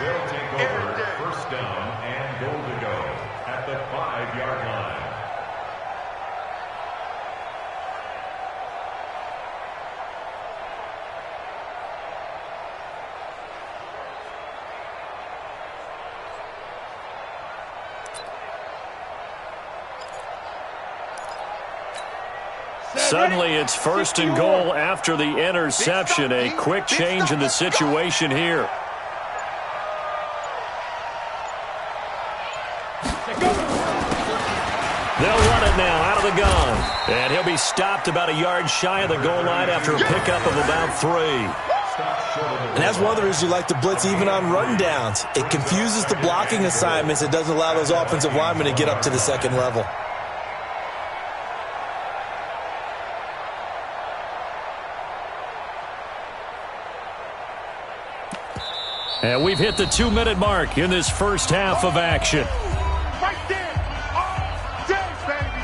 They'll take over first down and goal to go at the 5-yard line. Suddenly it's first and goal after the interception. A quick change in the situation here. They'll run it now out of the gun. And he'll be stopped about a yard shy of the goal line after a pickup of about 3. And that's one of the reasons you like to blitz even on run downs. It confuses the blocking assignments. It doesn't allow those offensive linemen to get up to the second level. And we've hit the 2-minute mark in this first half of action. Right there. All day, baby.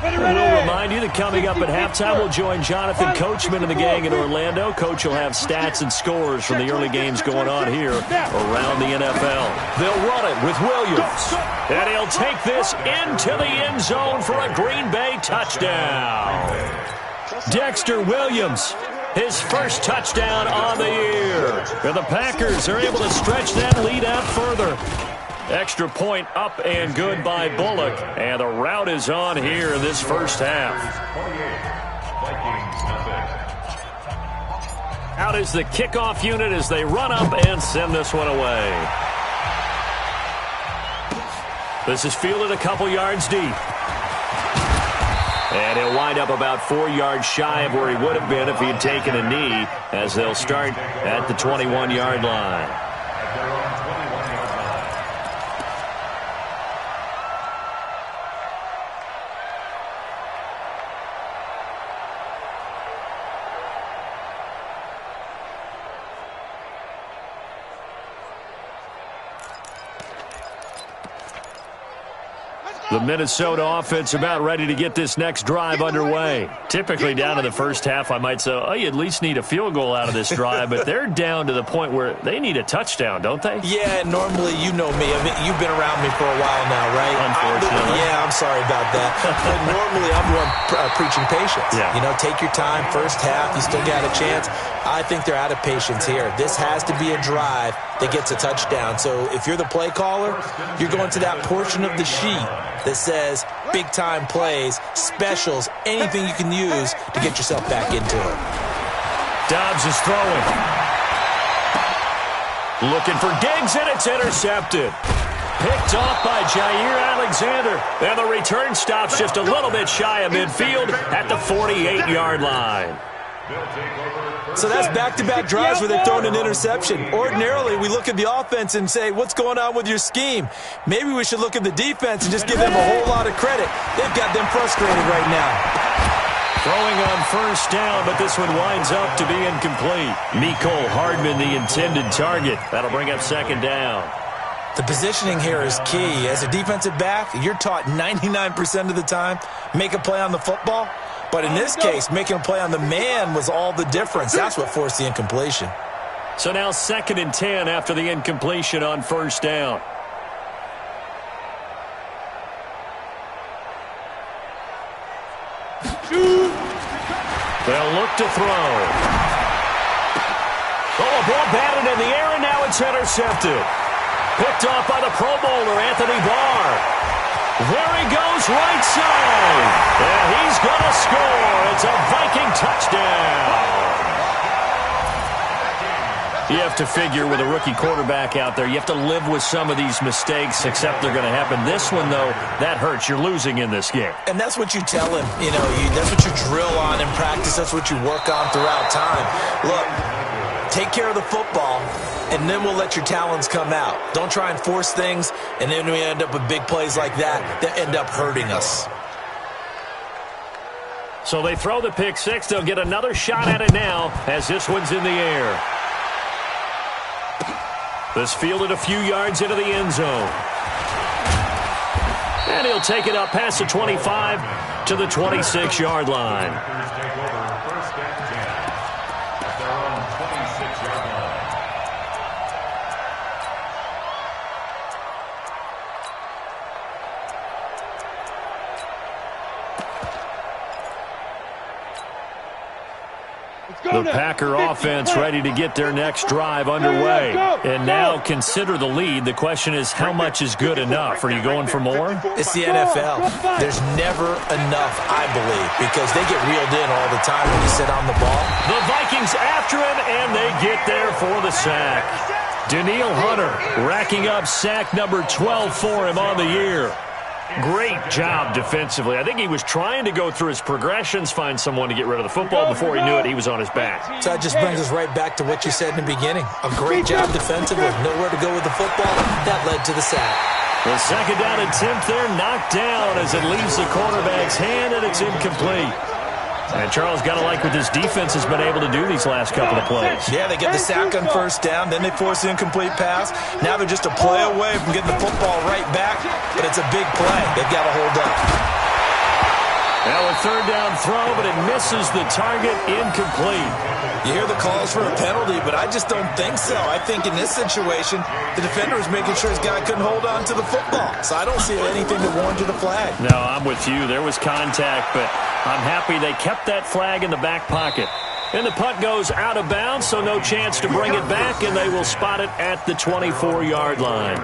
We'll remind you that coming up at halftime, we'll join Jonathan Coachman and the gang in Orlando. Coach will have stats and scores from the early games going on here around the NFL. They'll run it with Williams. And he'll take this into the end zone for a Green Bay touchdown. Dexter Williams, his first touchdown on the year. And the Packers are able to stretch that lead out further. Extra point up and good by Bullock. And the route is on here in this first half. Out is the kickoff unit as they run up and send this one away. This is fielded a couple yards deep. And he'll wind up about 4 yards shy of where he would have been if he had taken a knee, as they'll start at the 21-yard line. The Minnesota offense about ready to get this next drive underway. Typically down in the first half, I might say, oh, you at least need a field goal out of this drive, but they're down to the point where they need a touchdown, don't they? Yeah, normally, you know me. I mean, you've been around me for a while now, right? Unfortunately. I'm sorry about that. But normally, I'm the one preaching patience. Yeah. You know, take your time. First half, you still got a chance. I think they're out of patience here. This has to be a drive that gets a touchdown. So if you're the play caller, you're going to that portion of the sheet that says big-time plays, specials, anything you can use to get yourself back into it. Dobbs is throwing. Looking for Diggs, and it's intercepted. Picked off by Jair Alexander. And the return stops just a little bit shy of midfield at the 48-yard line. So that's back-to-back drives where they've thrown an interception. Ordinarily, we look at the offense and say, what's going on with your scheme? Maybe we should look at the defense and just give them a whole lot of credit. They've got them frustrated right now. Throwing on first down, but this one winds up to be incomplete. Mecole Hardman, the intended target. That'll bring up second down. The positioning here is key. As a defensive back, you're taught 99% of the time, make a play on the football. But in this case, making a play on the man was all the difference. That's what forced the incompletion. So now 2nd and 10 after the incompletion on first down. They'll look to throw. Oh, a ball batted in the air, and now it's intercepted. Picked off by the Pro Bowler, Anthony Barr. There he goes, right side. And he's going to score. It's a Viking touchdown. You have to figure with a rookie quarterback out there, you have to live with some of these mistakes, except they're going to happen. This one, though, that hurts. You're losing in this game. And that's what you tell him. You know, that's what you drill on in practice. That's what you work on throughout time. Look, take care of the football, and then we'll let your talents come out. Don't try and force things, and then we end up with big plays like that end up hurting us. So they throw the pick six. They'll get another shot at it now as this one's in the air. This fielded a few yards into the end zone. And he'll take it up past the 25 to the 26-yard line. The Packer offense ready to get their next drive underway. And now consider the lead. The question is, how much is good enough? Are you going for more? It's the NFL. There's never enough, I believe, because they get reeled in all the time when you sit on the ball. The Vikings after him, and they get there for the sack. Danielle Hunter racking up sack number 12 for him on the year. Great job defensively. I think he was trying to go through his progressions, find someone to get rid of the football. Before he knew it, he was on his back. So that just brings us right back to what you said in the beginning. A great job defensively. Nowhere to go with the football. That led to the sack. The second down attempt there knocked down as it leaves the quarterback's hand, and it's incomplete. And Charles, got to like what this defense has been able to do these last couple of plays. Yeah, they get the sack on first down, then they force the incomplete pass. Now they're just a play away from getting the football right back, but it's a big play. They've got to hold up. Now a third down throw, but it misses the target, incomplete. You hear the calls for a penalty, but I just don't think so. I think in this situation, the defender was making sure his guy couldn't hold on to the football. So I don't see anything that warranted a flag. No, I'm with you. There was contact, but I'm happy they kept that flag in the back pocket. And the punt goes out of bounds, so no chance to bring it back, and they will spot it at the 24-yard line.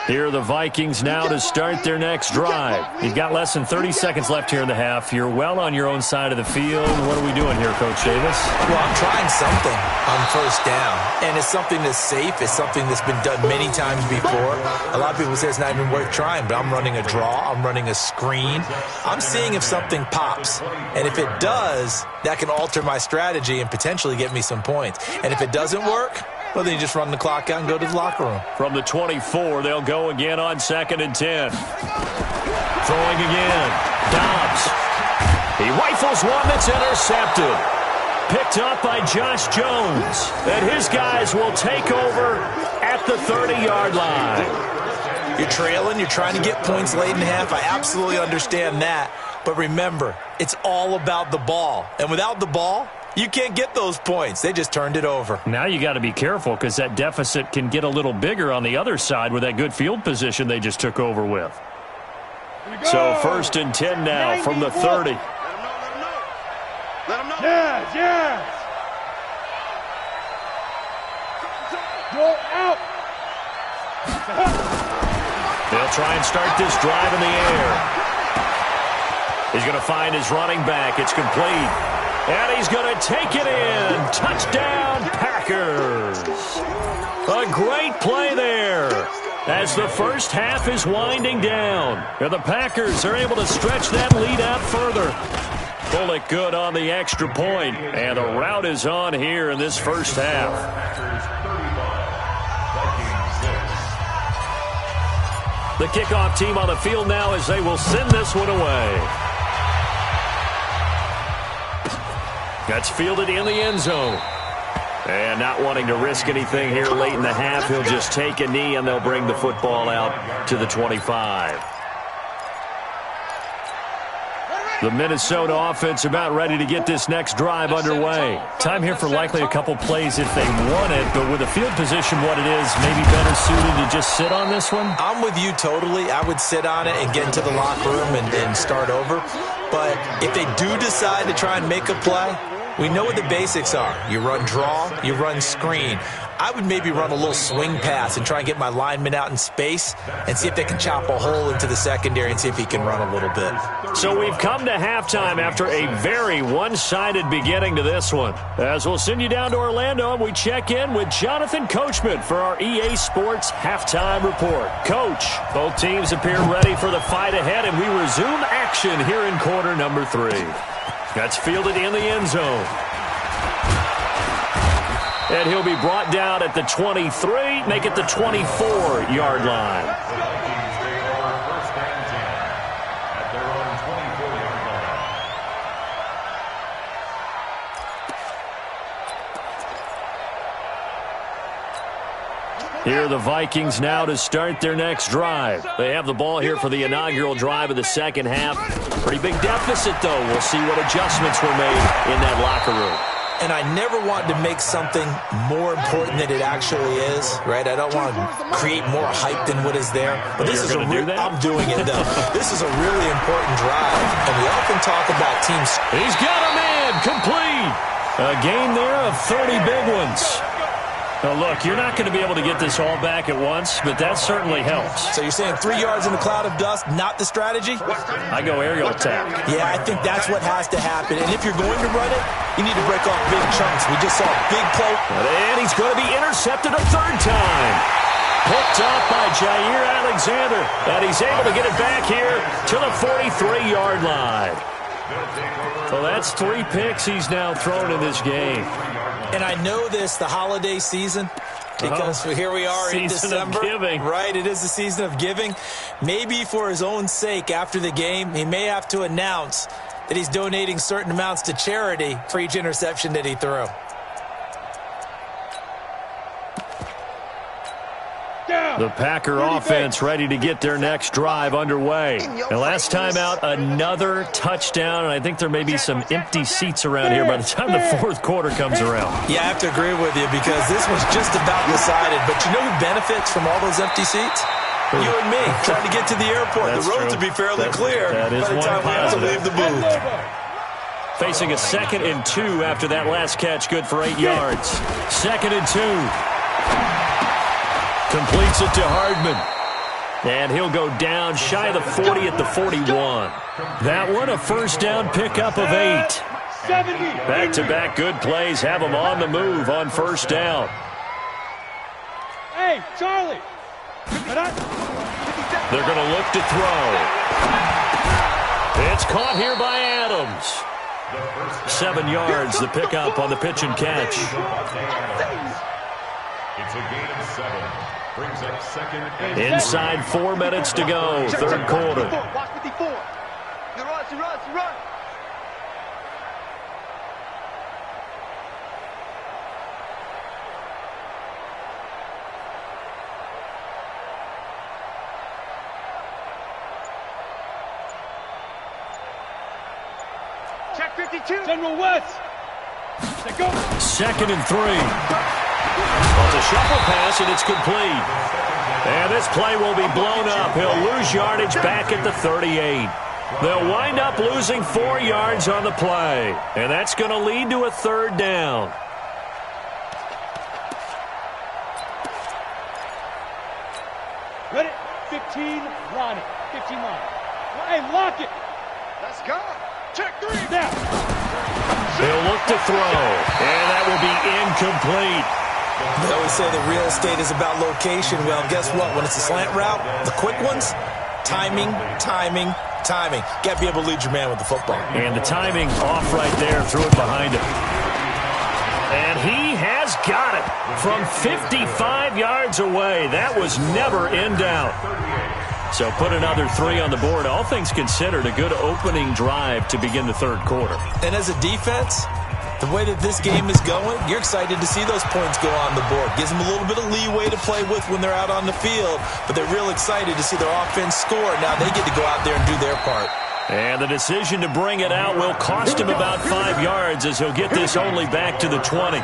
Here are the Vikings now to start their next drive. You've got less than 30 seconds left here in the half. You're well on your own side of the field. What are we doing here, Coach Davis? Well, I'm trying something on first down, and it's something that's safe. It's something that's been done many times before. A lot of people say it's not even worth trying, but I'm running a draw. I'm running a screen. I'm seeing if something pops, and if it does, that can alter my strategy and potentially get me some points. And if it doesn't work, well, then you just run the clock out and go to the locker room. From the 24, they'll go again on 2nd and 10. Throwing again. Dobbs. He rifles one that's intercepted. Picked up by Josh Jones. And his guys will take over at the 30-yard line. You're trailing. You're trying to get points late in half. I absolutely understand that. But remember, it's all about the ball. And without the ball, you can't get those points. They just turned it over. Now you got to be careful because that deficit can get a little bigger on the other side with that good field position they just took over with. So 1st and 10 now from the 30. Let him know. Yes, yes. Go out. They'll try and start this drive in the air. He's going to find his running back. It's complete. And he's going to take it in. Touchdown, Packers. A great play there as the first half is winding down. And the Packers are able to stretch that lead out further. Bullock good on the extra point. And the route is on here in this first half. The kickoff team on the field now as they will send this one away. That's fielded in the end zone. And not wanting to risk anything here late in the half, he'll just take a knee and they'll bring the football out to the 25. The Minnesota offense about ready to get this next drive underway. Time here for likely a couple plays if they want it, but with the field position what it is, maybe better suited to just sit on this one? I'm with you totally. I would sit on it and get into the locker room and start over. But if they do decide to try and make a play, we know what the basics are. You run draw, you run screen. I would maybe run a little swing pass and try and get my lineman out in space and see if they can chop a hole into the secondary and see if he can run a little bit. So we've come to halftime after a very one-sided beginning to this one. As we'll send you down to Orlando, and we check in with Jonathan Coachman for our EA Sports Halftime Report. Coach, both teams appear ready for the fight ahead, and we resume action here in quarter number 3. That's fielded in the end zone. And he'll be brought down at the 23, make it the 24-yard line. Vikings take over first and 10 at their own 24-yard line. Here are the Vikings now to start their next drive. They have the ball here for the inaugural drive of the second half. Pretty big deficit, though. We'll see what adjustments were made in that locker room. And I never want to make something more important than it actually is, right? I don't want to create more hype than what is there. But this is I'm doing it, though. This is a really important drive. And we often talk about teams. He's got a man complete. A gain there of 30 big ones. Now, look, you're not going to be able to get this all back at once, but that certainly helps. So you're saying 3 yards in a cloud of dust, not the strategy? I go aerial attack. Yeah, I think that's what has to happen. And if you're going to run it, you need to break off big chunks. We just saw a big play. And he's going to be intercepted a third time. Picked off by Jair Alexander. And he's able to get it back here to the 43-yard line. Well, that's 3 picks he's now thrown in this game. And I know this, the holiday season, because here we are in December. Season of giving. Right, it is the season of giving. Maybe for his own sake after the game, he may have to announce that he's donating certain amounts to charity for each interception that he threw. The Packer offense ready to get their next drive underway. And last time out, another touchdown, and I think there may be some empty seats around here by the time the fourth quarter comes around. Yeah, I have to agree with you because this was just about decided. But you know who benefits from all those empty seats? You and me, trying to get to the airport. That's the roads true. will be fairly clear that is by the time we have to leave the booth. Facing a 2nd and 2 after that last catch, good for 8 yards. 2nd and 2. Completes it to Hardman. And he'll go down shy of the 40 at the 41. That one a first down pickup of 8. Back-to-back good plays have them on the move on first down. Hey, Charlie. They're going to look to throw. It's caught here by Adams. 7 yards, the pickup on the pitch and catch. It's a gain of 7. Brings up 2nd and Inside 4 minutes to go, third quarter. Watch 54. He runs. Check 52. General West. Let's go. 2nd and 3. Well, it's a shuffle pass, and it's complete. And this play will be blown up. He'll lose yardage back at the 38. They'll wind up losing 4 yards on the play. And that's going to lead to a third down. Ready? 15, Ronnie. 15 line. Hey, lock it. Let's go. Check 3. Now. He'll look to throw. And that will be incomplete. They always say the real estate is about location. Well, guess what? When it's a slant route, the quick ones, timing. Got to be able to lead your man with the football. And the timing off right there. Threw it behind him. And he has got it from 55 yards away. That was never in doubt. So put another 3 on the board. All things considered, a good opening drive to begin the third quarter. And as a defense, the way that this game is going, you're excited to see those points go on the board. Gives them a little bit of leeway to play with when they're out on the field, but they're real excited to see their offense score. Now they get to go out there and do their part. And the decision to bring it out will cost him about 5 yards as he'll get this only back to the 20.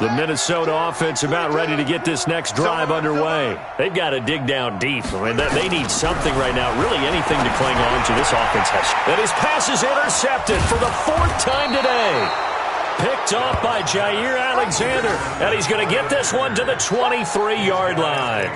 The Minnesota offense about ready to get this next drive underway. They've got to dig down deep. I mean, they need something right now, really anything to cling on to. This offense has. And his pass is intercepted for the 4th time today. Picked off by Jair Alexander. And he's going to get this one to the 23-yard line.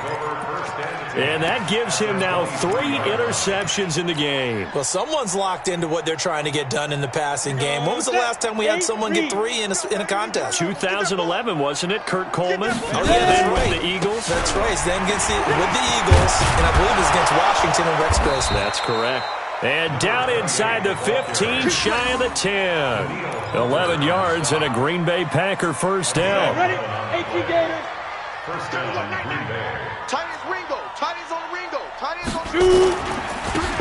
And that gives him now 3 interceptions in the game. Well, someone's locked into what they're trying to get done in the passing game. When was the last time we had someone get 3 in a contest? 2011, wasn't it, Kurt Coleman? Oh, yeah, that's right. With the Eagles. That's right. Then with the Eagles, and I believe it was against Washington and Rex Grossman. That's correct. And down inside the 15, shy of the 10. 11 yards and a Green Bay Packer first down. Ready? 18 Gators. First down, Green Bay. Tight ends Ringo. Tight ends on Ringo. Tight ends on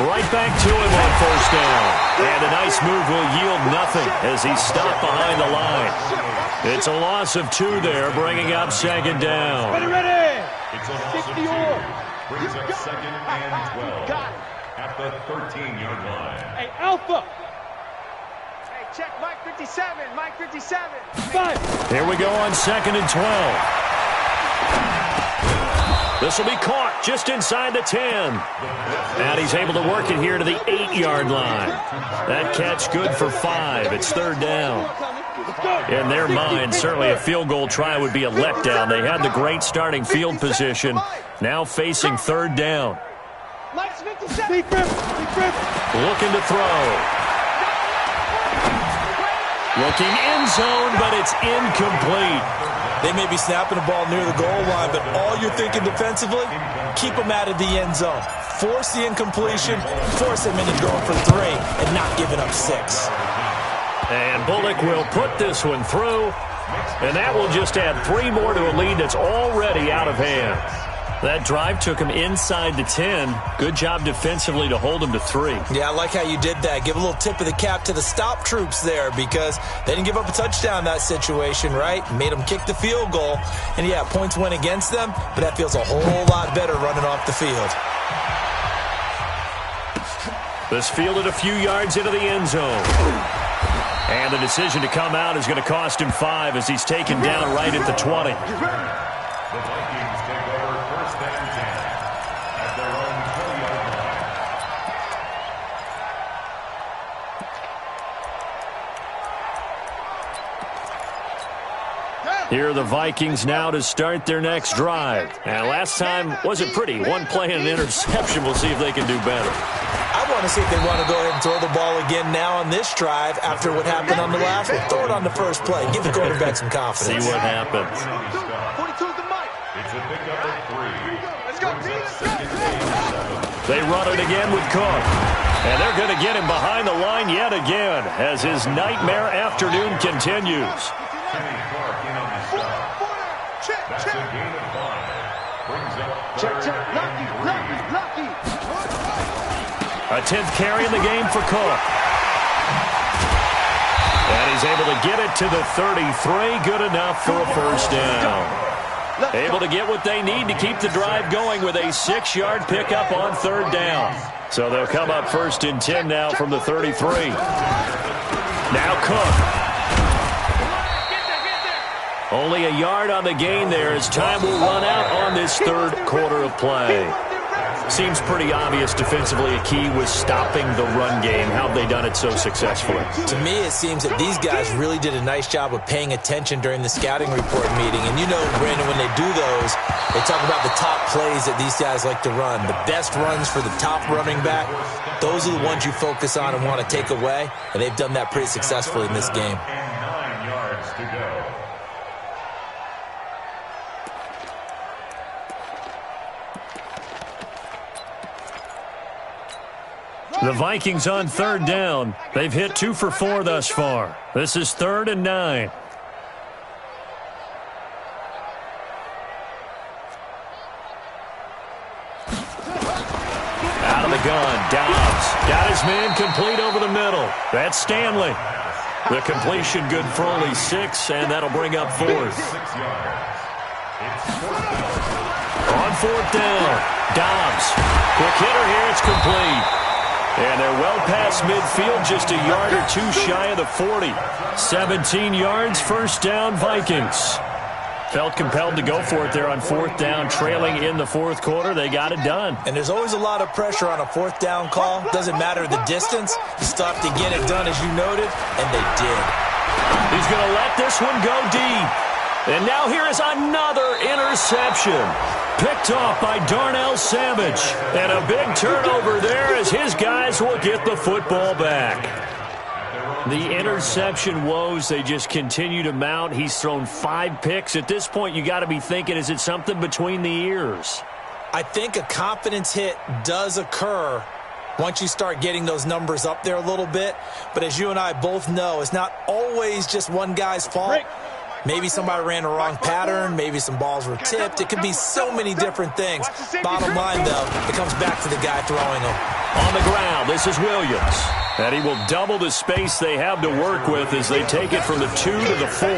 Right back to him on first down. And a nice move will yield nothing as he's stopped behind the line. It's a loss of 2 there, bringing up second down. Ready. It's a loss of 2. Brings up second and 12. At the 13-yard line. Hey, Alpha. Hey, check Mike 57. Mike 57. 5. Here we go on second and 12. This will be caught just inside the 10. And he's able to work it here to the 8-yard line. That catch good for 5. It's third down. In their mind, certainly a field goal try would be a letdown. They had the great starting field position. Now facing third down. Mike's 57. Deep grip. Looking to throw. Looking end zone, but it's incomplete. They may be snapping the ball near the goal line, but all you're thinking defensively, keep them out of the end zone. Force the incompletion, force them into going for 3, and not giving up 6. And Bullock will put this one through, and that will just add 3 more to a lead that's already out of hand. That drive took him inside the 10. Good job defensively to hold him to 3. Yeah, I like how you did that. Give a little tip of the cap to the stop troops there because they didn't give up a touchdown in that situation, right? Made them kick the field goal. And, yeah, points went against them, but that feels a whole lot better running off the field. This fielded a few yards into the end zone. And the decision to come out is going to cost him 5 as he's taken down right at the 20. The Vikings take over first and 10 at their own 20-yard line. Here are the Vikings now to start their next drive. And last time wasn't pretty. 1 play and an interception. We'll see if they can do better. I want to see if they want to go ahead and throw the ball again now on this drive after what happened on the last one. Throw it on the first play. Give the quarterback some confidence. See what happens. 42 to Mike. It's a pickup of 3. Let's go. They run it again with Cook. And they're going to get him behind the line yet again as his nightmare afternoon continues. That's a gain of 5. Brings up third. Lucky. A 10th carry in the game for Cook. And he's able to get it to the 33. Good enough for a first down. Able to get what they need to keep the drive going with a 6-yard pickup on third down. So they'll come up first and 10 now from the 33. Now Cook. Only a yard on the gain there as time will run out on this third quarter of play. Seems pretty obvious defensively a key was stopping the run game. How have they done it so successfully? To me, it seems that these guys really did a nice job of paying attention during the scouting report meeting. And you know, Brandon, when they do those, they talk about the top plays that these guys like to run. The best runs for the top running back, those are the ones you focus on and want to take away. And they've done that pretty successfully in this game. And 9 yards to go. The Vikings on third down. They've hit 2 for 4 thus far. This is 3rd and 9. Out of the gun, Dobbs. Got his man complete over the middle. That's Stanley. The completion good for only 6, and that'll bring up 4th. 6 yards. It's 4th down. On 4th down, Dobbs. Quick hitter here, it's complete. And they're well past midfield, just a yard or 2 shy of the 40. 17 yards, first down, Vikings. Felt compelled to go for it there on 4th down, trailing in the 4th quarter. They got it done. And there's always a lot of pressure on a 4th down call. Doesn't matter the distance. You still have to get it done, as you noted, and they did. He's going to let this one go deep. And now here is another interception. Picked off by Darnell Savage. And a big turnover there as his guys will get the football back. The interception woes, they just continue to mount. He's thrown 5 picks. At this point, you got to be thinking, is it something between the ears? I think a confidence hit does occur once you start getting those numbers up there a little bit. But as you and I both know, it's not always just one guy's fault. Maybe somebody ran a wrong pattern. Maybe some balls were tipped. It could be so many different things. Bottom line, though, it comes back to the guy throwing them. On the ground, this is Williams. And he will double the space they have to work with as they take it from the 2 to the 4.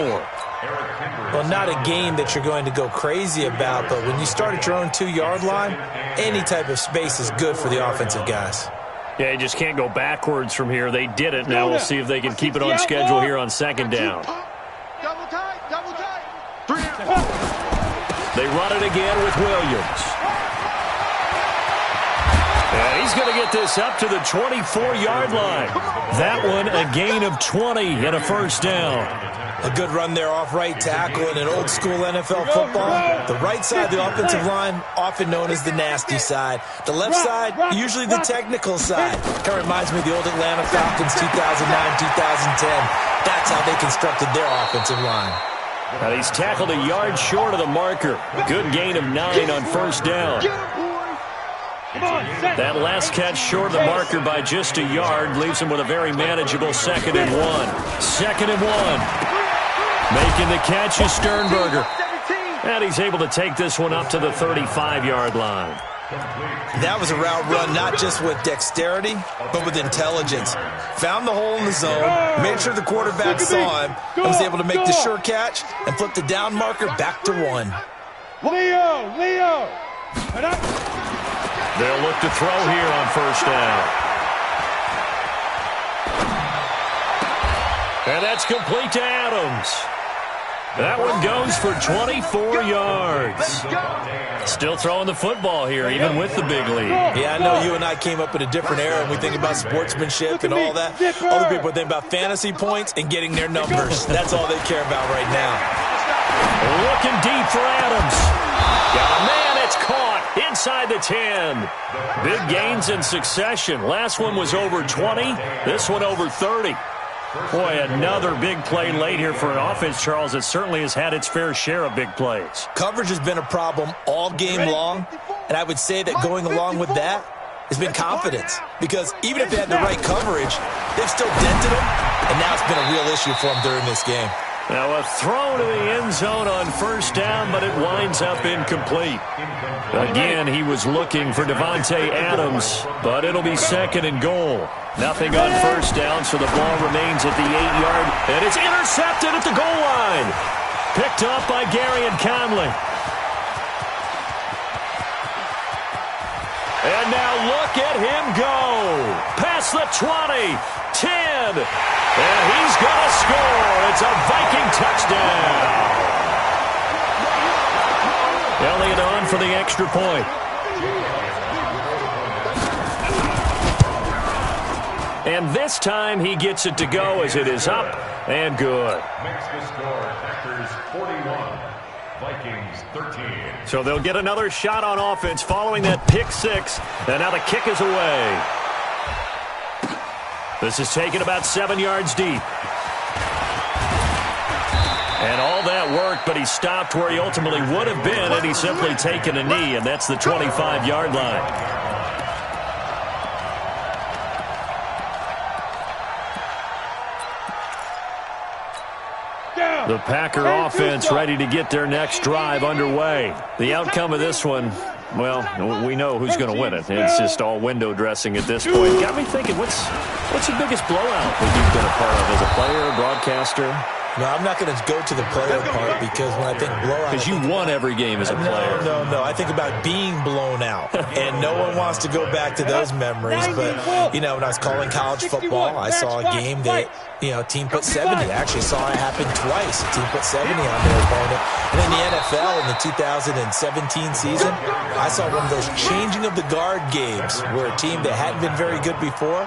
Well, not a game that you're going to go crazy about, but when you start at your own 2-yard line, any type of space is good for the offensive guys. Yeah, you just can't go backwards from here. They did it. Now we'll see if they can keep it on schedule here on 2nd down. Double tight, double tight. They run it again with Williams. And he's going to get this up to the 24-yard line. That one a gain of 20 and a first down. A good run there off right tackle in an old-school NFL football. The right side of the offensive line, often known as the nasty side. The left side, usually the technical side. Kind of reminds me of the old Atlanta Falcons 2009-2010. That's how they constructed their offensive line. And he's tackled a yard short of the marker. Good gain of 9 on first down. That last catch short of the marker by just a yard leaves him with a very manageable 2nd and 1. 2nd and 1. Making the catch is Sternberger. And he's able to take this one up to the 35-yard line. That was a route run not just with dexterity, but with intelligence. Found the hole in the zone, made sure the quarterback saw him, and was able to make the sure catch and flip the down marker back to 1. Leo. They'll look to throw here on first down. And that's complete to Adams. That one goes for 24 yards. Still throwing the football here, even with the big lead. Yeah, I know you and I came up in a different era, and we think about sportsmanship and all that. Other people think about fantasy points and getting their numbers. That's all they care about right now. Looking deep for Adams. Got a man, it's caught inside the 10. Big gains in succession. Last one was over 20. This one over 30. Boy, another big play late here for an offense, Charles, that certainly has had its fair share of big plays. Coverage has been a problem all game long, and I would say that going along with that has been confidence. Because even if they had the right coverage, they've still dented them, and now it's been a real issue for them during this game. Now a throw to the end zone on first down, but it winds up incomplete. Again, he was looking for Devontae Adams, but it'll be 2nd and goal. Nothing on first down, so the ball remains at the 8-yard, and it's intercepted at the goal line. Picked up by Gary and Conley. And now look at him go. Past the 20, 10, and he's going to score. It's a Viking touchdown. Elliott on for the extra point. And this time he gets it to go as it is up and good. Makes the score Packers 41, Vikings 13. So they'll get another shot on offense following that pick 6. And now the kick is away. This is taken about 7 yards deep. And all that worked, but he stopped where he ultimately would have been, and he's simply taken a knee, and that's the 25-yard line. The Packer offense ready to get their next drive underway. The outcome of this one, well, we know who's going to win it. It's just all window dressing at this point. Got me thinking, what's the biggest blowout that you've been a part of as a player, broadcaster? No, I'm not going to go to the player part because when I think blowout... Because you won every game as a player. No. I think about being blown out. And no one wants to go back to those memories. But, you know, when I was calling college football, I saw a game that, you know, a team put 70. I actually saw it happen twice. A team put 70 on their opponent. And in the NFL in the 2017 season, I saw one of those changing of the guard games where a team that hadn't been very good before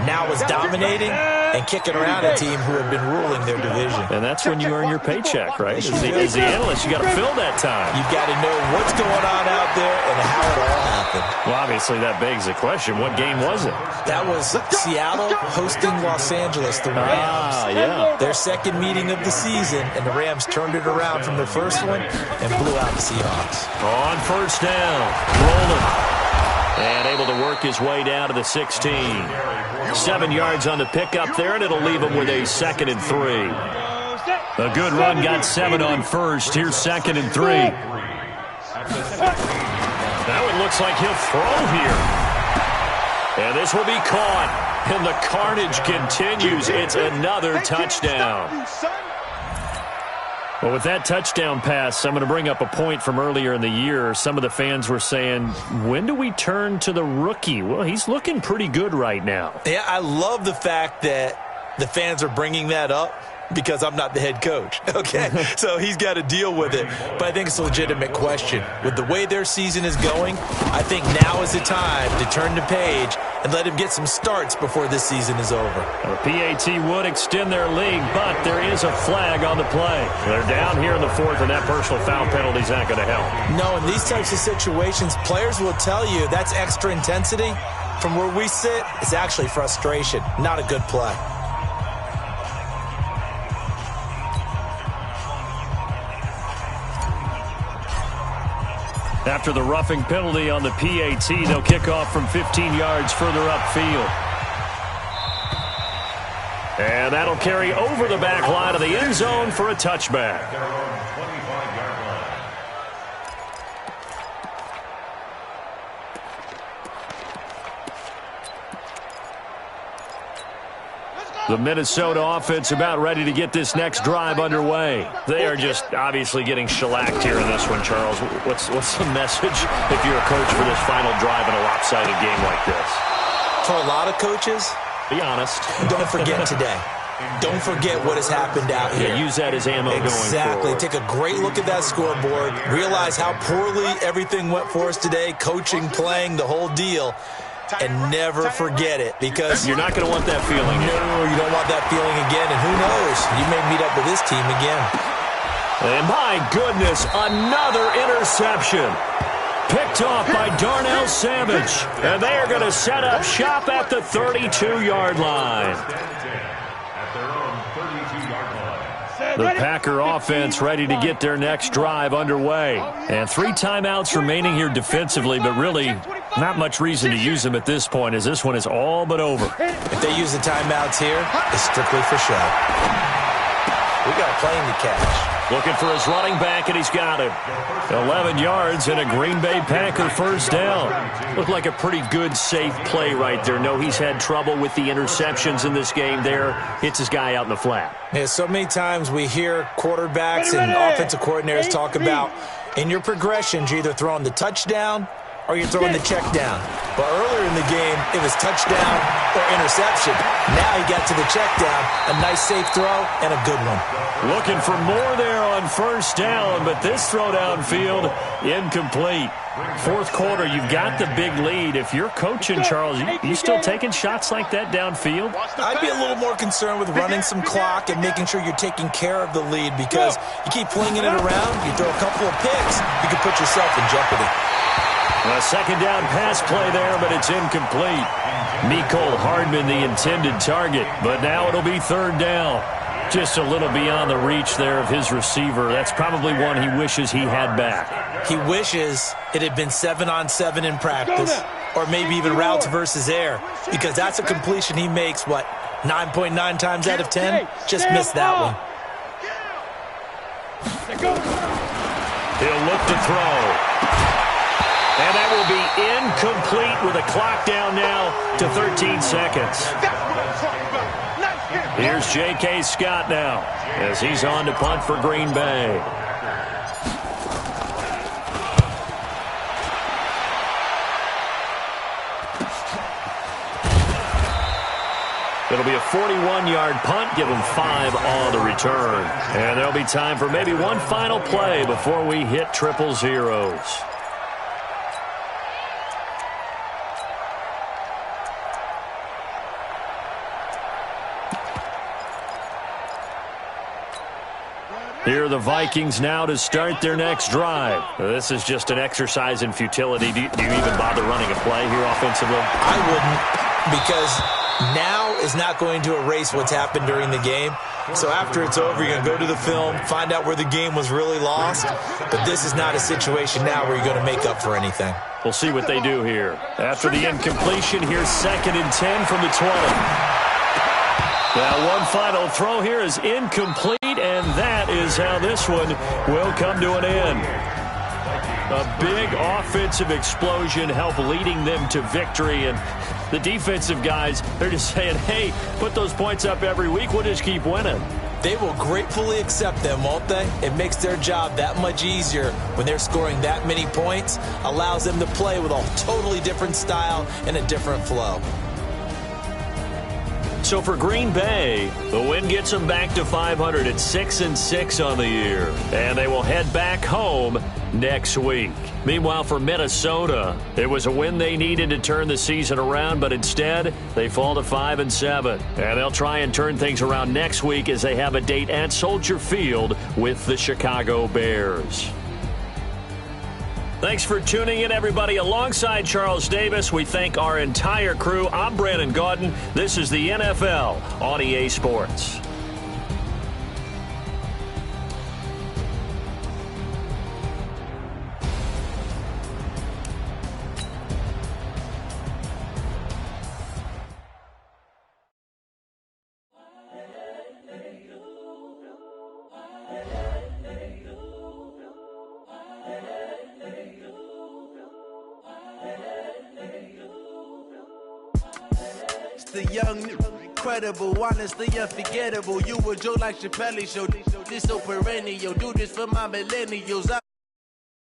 now was dominating and kicking around a team who had been ruling their division. And that's when you earn your paycheck, right? As the analyst, you got to fill that time. You've got to know what's going on out there and how it all happened. Well, obviously, that begs the question, what game was it? That was Seattle hosting Los Angeles, the Rams. Yeah. Their second meeting of the season, and the Rams turned it around from their first one and blew out the Seahawks. On first down, rolling. And able to work his way down to the 16. 7 yards on the pickup there, and it'll leave him with a 2nd and 3. A good run got 7 on first. Here's 2nd and 3. Now it looks like he'll throw here. And this will be caught. And the carnage continues. It's another touchdown. Well, with that touchdown pass, I'm going to bring up a point from earlier in the year. Some of the fans were saying, when do we turn to the rookie? Well, he's looking pretty good right now. Yeah, I love the fact that the fans are bringing that up because I'm not the head coach, okay? So he's got to deal with it. But I think it's a legitimate question. With the way their season is going, I think now is the time to turn the page and let him get some starts before this season is over. The PAT would extend their lead, but there is a flag on the play. They're down here in the 4th, and that personal foul penalty is not going to help. No, in these types of situations, players will tell you that's extra intensity. From where we sit, it's actually frustration, not a good play. After the roughing penalty on the PAT, they'll kick off from 15 yards further upfield. And that'll carry over the back line of the end zone for a touchback. The Minnesota offense about ready to get this next drive underway. They are just obviously getting shellacked here in this one, Charles. What's the message if you're a coach for this final drive in a lopsided game like this? For a lot of coaches, be honest. Don't forget today. Don't forget what has happened out here. Yeah, use that as ammo going forward. Exactly. Take a great look at that scoreboard. Realize how poorly everything went for us today. Coaching, playing, the whole deal. And never forget it, because you're not going to want that feeling. No, you don't want that feeling again. And who knows? You may meet up with this team again. And my goodness, another interception. Picked off by Darnell Savage. And they are going to set up shop at the 32-yard line. The Packer offense ready to get their next drive underway. And 3 timeouts remaining here defensively, but really not much reason to use them at this point, as this one is all but over. If they use the timeouts here, it's strictly for show. We got a plane to catch. Looking for his running back, and he's got him. 11 yards and a Green Bay Packer first down. Looked like a pretty good, safe play right there. No, he's had trouble with the interceptions in this game there. Hits his guy out in the flat. Yeah, so many times we hear quarterbacks and offensive coordinators talk about, in your progressions, you're either throwing the touchdown or you're throwing the check down. But earlier in the game, it was touchdown or interception. Now he got to the check down, a nice safe throw, and a good one. Looking for more there on first down, but this throw downfield, incomplete. 4th quarter, you've got the big lead. If you're coaching, Charles, you still taking shots like that downfield? I'd be a little more concerned with running some clock and making sure you're taking care of the lead, because you keep flinging it around, you throw a couple of picks, you can put yourself in jeopardy. A 2nd down pass play there, but it's incomplete. Mecole Hardman, the intended target, but now it'll be 3rd down. Just a little beyond the reach there of his receiver. That's probably one he wishes he had back. He wishes it had been 7-on-7 in practice, or maybe even routes versus air, because that's a completion he makes, 9.9 times out of 10? Just missed that one. He'll look to throw. And that will be incomplete with a clock down now to 13 seconds. Here's J.K. Scott now as he's on to punt for Green Bay. It'll be a 41-yard punt, give him 5 on the return. And there'll be time for maybe one final play before we hit triple zeros. Here are the Vikings now to start their next drive. This is just an exercise in futility. Do you even bother running a play here offensively? I wouldn't, because now is not going to erase what's happened during the game. So after it's over, you're going to go to the film, find out where the game was really lost. But this is not a situation now where you're going to make up for anything. We'll see what they do here. After the incompletion, here's 2nd and 10 from the 20. Now one final throw here is incomplete, and that is how this one will come to an end. A big offensive explosion helped leading them to victory, and the defensive guys, they're just saying, hey, put those points up every week, we'll just keep winning. They will gratefully accept them, won't they? It makes their job that much easier when they're scoring that many points, allows them to play with a totally different style and a different flow. So for Green Bay, the win gets them back to 500 at 6-6 on the year. And they will head back home next week. Meanwhile, for Minnesota, it was a win they needed to turn the season around, but instead they fall to 5-7. And they'll try and turn things around next week as they have a date at Soldier Field with the Chicago Bears. Thanks for tuning in, everybody. Alongside Charles Davis, we thank our entire crew. I'm Brandon Gaudin. This is the NFL on EA Sports. The young, incredible, honestly unforgettable. You a Joe like Chappelle show. This so perennial. Do this for my millennials.